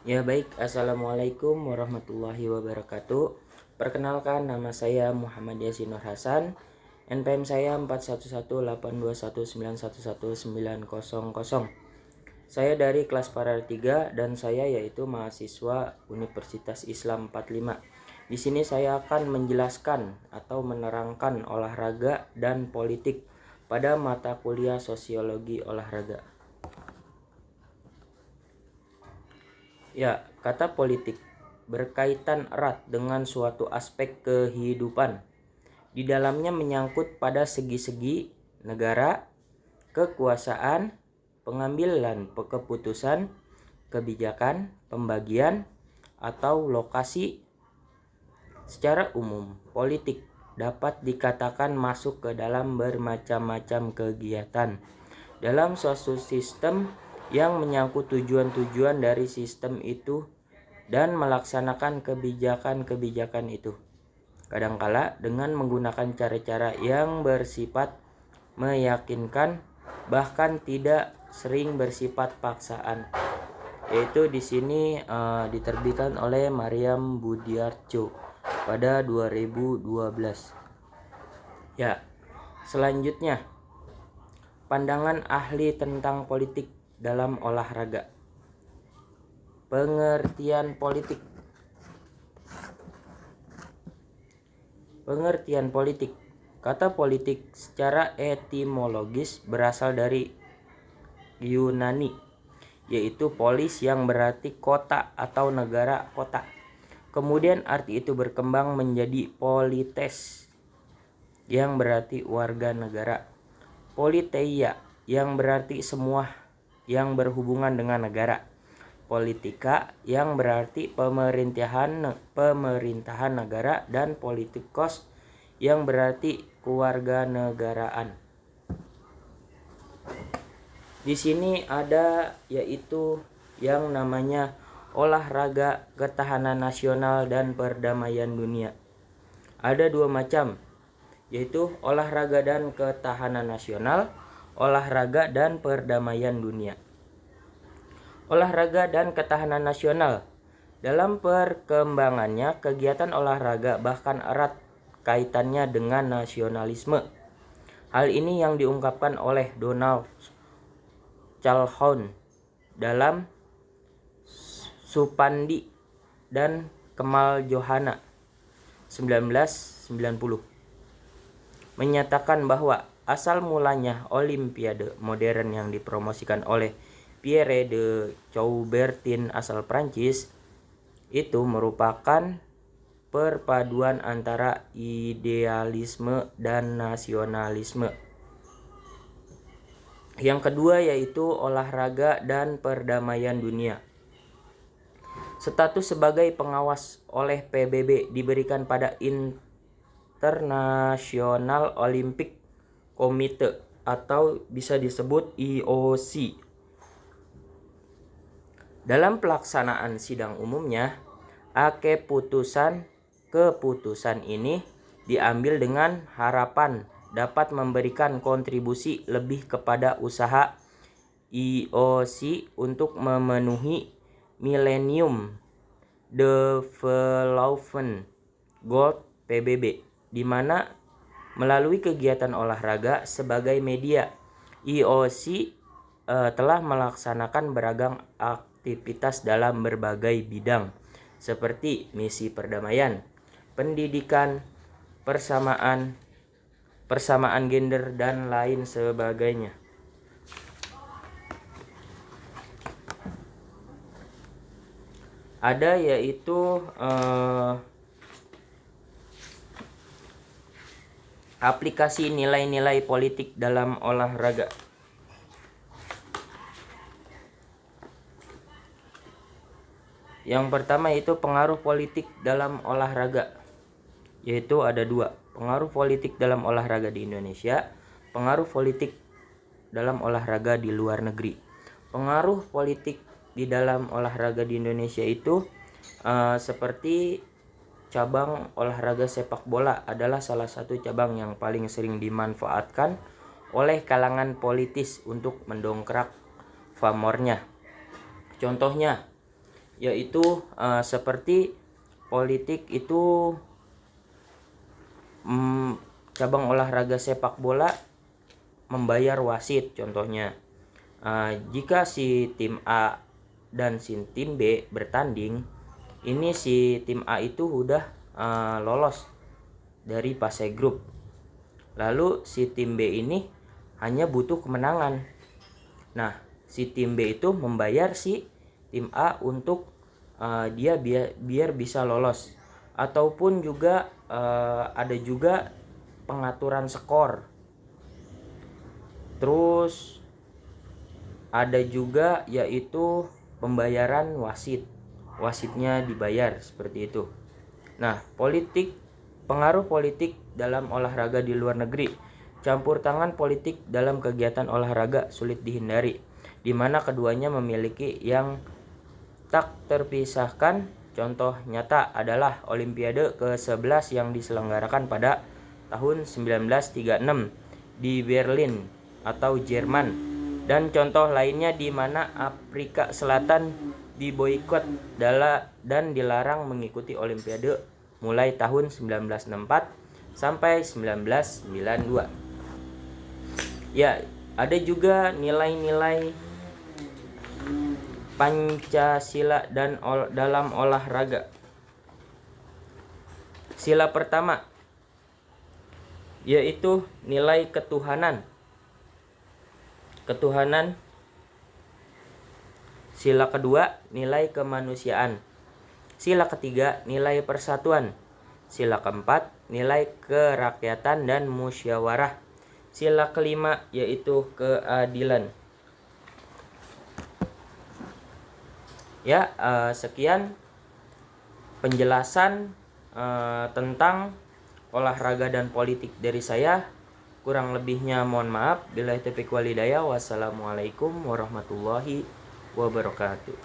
Ya baik, Assalamualaikum warahmatullahi wabarakatuh. Perkenalkan, nama saya Muhammad Yasin Nur Hasan. NPM saya 411821911900. Saya dari kelas Parar 3 dan saya yaitu mahasiswa Universitas Islam 45. Di sini saya akan menjelaskan atau menerangkan olahraga dan politik pada mata kuliah Sosiologi Olahraga. Ya, kata politik berkaitan erat dengan suatu aspek kehidupan. Di dalamnya menyangkut pada segi-segi negara, kekuasaan, pengambilan keputusan, kebijakan, pembagian, atau lokasi. Secara umum, politik dapat dikatakan masuk ke dalam bermacam-macam kegiatan dalam suatu sistem yang menyangkut tujuan-tujuan dari sistem itu dan melaksanakan kebijakan-kebijakan itu. Kadangkala dengan menggunakan cara-cara yang bersifat meyakinkan, bahkan tidak sering bersifat paksaan. Yaitu di sini diterbitkan oleh Maryam Budiarjo pada 2012. Ya, selanjutnya pandangan ahli tentang politik dalam olahraga. Pengertian politik. Pengertian politik. Kata politik secara etimologis berasal dari Yunani, yaitu polis yang berarti kota atau negara kota. Kemudian arti itu berkembang menjadi polites yang berarti warga negara. Politeia yang berarti semua yang berhubungan dengan negara. Politika yang berarti pemerintahan negara, dan politikos yang berarti kewarganegaraan. Di sini ada yaitu yang namanya olahraga, ketahanan nasional, dan perdamaian dunia. Ada dua macam, yaitu olahraga dan ketahanan nasional, olahraga dan perdamaian dunia. Olahraga dan ketahanan nasional. Dalam perkembangannya, kegiatan olahraga bahkan erat kaitannya dengan nasionalisme. Hal ini yang diungkapkan oleh Donald Calhoun dalam Supandi dan Kemal Johana 1990. Menyatakan bahwa asal mulanya Olimpiade modern yang dipromosikan oleh Pierre de Coubertin asal Prancis itu merupakan perpaduan antara idealisme dan nasionalisme. Yang kedua yaitu olahraga dan perdamaian dunia. Status sebagai pengawas oleh PBB diberikan pada International Olympic Committee atau bisa disebut IOC. Dalam pelaksanaan sidang umumnya, keputusan ini diambil dengan harapan dapat memberikan kontribusi lebih kepada usaha IOC untuk memenuhi Millennium Development Goal PBB, di mana melalui kegiatan olahraga sebagai media, IOC telah melaksanakan beragam aktivitas dalam berbagai bidang seperti misi perdamaian, pendidikan, persamaan gender, dan lain sebagainya. Ada yaitu aplikasi nilai-nilai politik dalam olahraga. Yang pertama itu pengaruh politik dalam olahraga, yaitu ada dua: pengaruh politik dalam olahraga di Indonesia, pengaruh politik dalam olahraga di luar negeri. Pengaruh politik di dalam olahraga di Indonesia itu seperti cabang olahraga sepak bola adalah salah satu cabang yang paling sering dimanfaatkan oleh kalangan politis untuk mendongkrak pamornya. Contohnya, yaitu seperti politik itu cabang olahraga sepak bola membayar wasit contohnya. Jika si tim A dan si tim B bertanding, ini si tim A itu udah lolos dari fase grup. Lalu si tim B ini hanya butuh kemenangan. Nah, si tim B itu membayar si tim A untuk dia biar bisa lolos. Ataupun juga ada juga pengaturan skor. Terus ada juga yaitu pembayaran wasit. Wasitnya dibayar seperti itu. Nah, pengaruh politik dalam olahraga di luar negeri. Campur tangan politik dalam kegiatan olahraga sulit dihindari, di mana keduanya memiliki yang tak terpisahkan. Contoh nyata adalah Olimpiade ke-11 yang diselenggarakan pada tahun 1936 di Berlin atau Jerman, dan contoh lainnya di mana Afrika Selatan diboikot dan dilarang mengikuti Olimpiade mulai tahun 1964 sampai 1992. Ya, ada juga nilai-nilai Pancasila dalam olahraga. Sila pertama yaitu nilai ketuhanan. Sila kedua, nilai kemanusiaan. Sila ketiga, nilai persatuan. Sila keempat, nilai kerakyatan dan musyawarah. Sila kelima yaitu keadilan. Ya, sekian penjelasan tentang olahraga dan politik dari saya. Kurang lebihnya mohon maaf. Billahi taufiq wal hidayah. Wassalamualaikum warahmatullahi wabarakatuh.